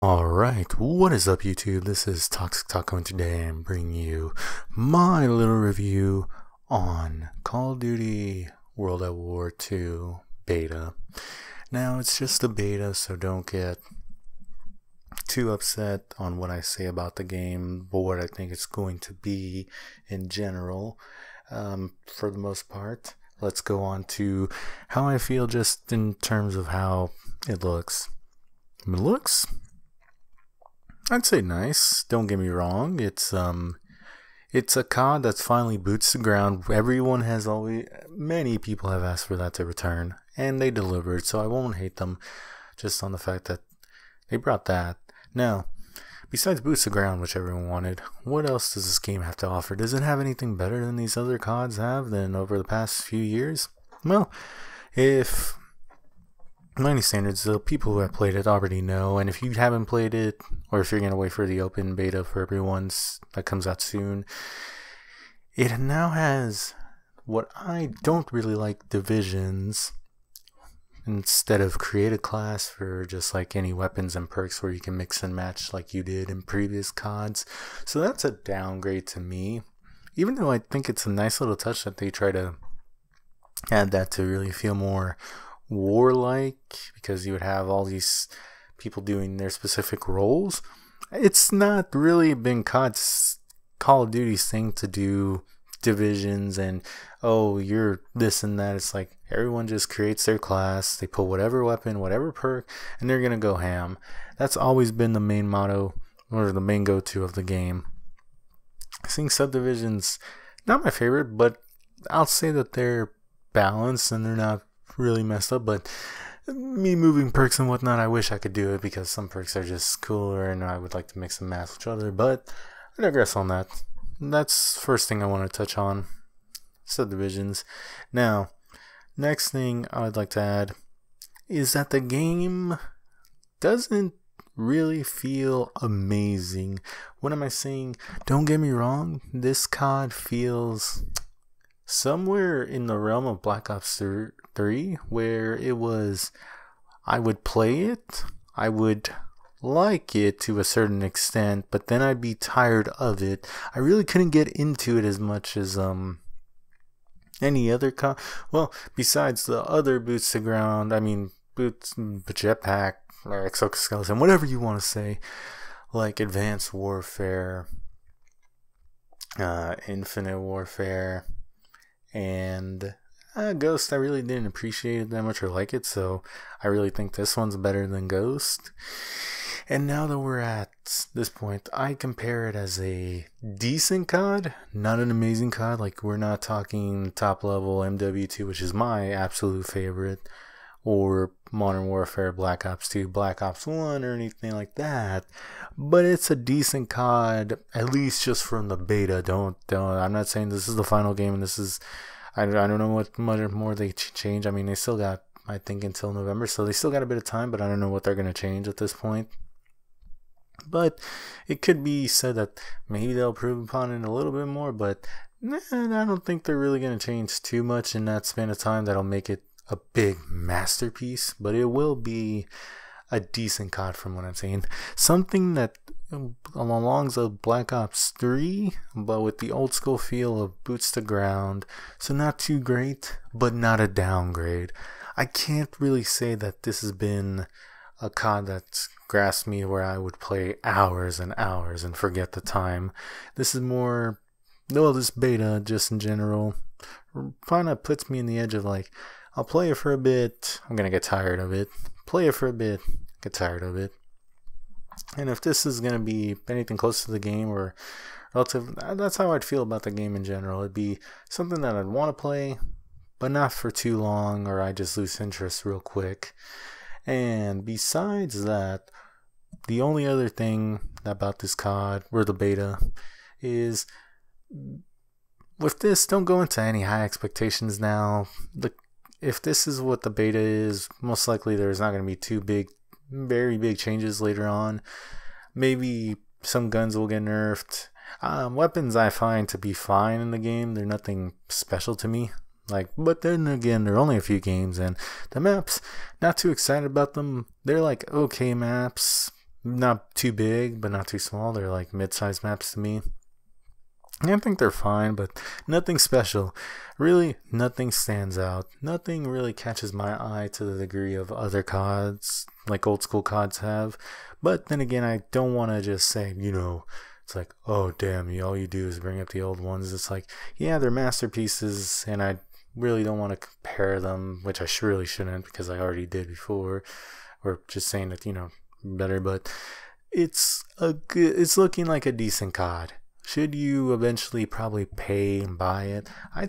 Alright, what is up YouTube? This is Toxic Taco, and today I'm bringing you my little review on Call of Duty World at War II beta. Now, it's just a beta, so don't get too upset on what I say about the game, but what I think it's going to be in general. For the most part, let's go on to how I feel just in terms of how it looks. I'd say nice. Don't get me wrong. It's a COD that's finally boots the ground. Many people have asked for that to return, and they delivered. So I won't hate them just on the fact that they brought that. Now, besides boots the ground, which everyone wanted, what else does this game have to offer? Does it have anything better than these other CODs have than over the past few years? Well, if my standards, the people who have played it already know, and if you haven't played it, or if you're going to wait for the open beta for everyone's that comes out soon, it now has what I don't really like, divisions instead of create a class for just like any weapons and perks where you can mix and match like you did in previous CODs. So that's a downgrade to me, even though I think it's a nice little touch that they try to add that to really feel more warlike, because you would have all these people doing their specific roles. It's not really been Call of Duty's thing to do divisions and you're this and that. It's like everyone just creates their class, they put whatever weapon, whatever perk, and they're gonna go ham. That's always been the main motto or the main go-to of the game. Seeing subdivisions, not my favorite, but I'll say that they're balanced and they're not really messed up. But me moving perks and whatnot, I wish I could do it because some perks are just cooler and I would like to mix and match with each other, but I digress on that. That's first thing I want to touch on, subdivisions. Now, next thing I would like to add is that the game doesn't really feel amazing. What am I saying? Don't get me wrong, this COD feels somewhere in the realm of Black Ops 3, where it was, I would play it, I would like it to a certain extent, but then I'd be tired of it. I really couldn't get into it as much as any other COD. Well, besides the other boots to ground, jetpack or exoskeleton, whatever you want to say, like Advanced Warfare, Infinite Warfare, and Ghost. I really didn't appreciate it that much or like it, so I really think this one's better than Ghost. And now that we're at this point, I compare it as a decent COD, not an amazing COD. Like, we're not talking top level MW2, which is my absolute favorite, or Modern Warfare, Black Ops 2, Black Ops 1, or anything like that. But it's a decent COD, at least just from the beta. I'm not saying this is the final game, and this is, I don't know what much more they change. I mean, they still got, I think, until November, so they still got a bit of time, but I don't know what they're going to change at this point. But it could be said that maybe they'll improve upon it a little bit more, but I don't think they're really going to change too much in that span of time that'll make it a big masterpiece. But it will be a decent COD from what I'm saying. Something that along the Black Ops 3, but with the old school feel of boots to ground. So not too great, but not a downgrade. I can't really say that this has been a COD that's grasped me where I would play hours and hours and forget the time. This is more, this beta just in general kind of puts me in the edge of like, I'll play it for a bit, I'm gonna get tired of it. Play it for a bit, get tired of it. And if this is gonna be anything close to the game or relative, that's how I'd feel about the game in general. It'd be something that I'd want to play, but not for too long, or I just lose interest real quick. And besides that, the only other thing about this COD, or the beta, is with this, don't go into any high expectations now. If this is what the beta is, most likely there's not going to be very big changes later on. Maybe some guns will get nerfed. Weapons I find to be fine in the game. They're nothing special to me. But then again, there are only a few games, and the maps, not too excited about them. They're like okay maps, not too big, but not too small. They're like mid-sized maps to me. I think they're fine, but nothing special. Really, nothing stands out. Nothing really catches my eye to the degree of other CODs, like old school CODs have. But then again, I don't want to just say, it's like, oh damn, all you do is bring up the old ones. It's like, yeah, they're masterpieces, and I really don't want to compare them, which I surely shouldn't because I already did before, or just saying that, better. But it's looking like a decent COD. Should you eventually probably pay and buy it? I'd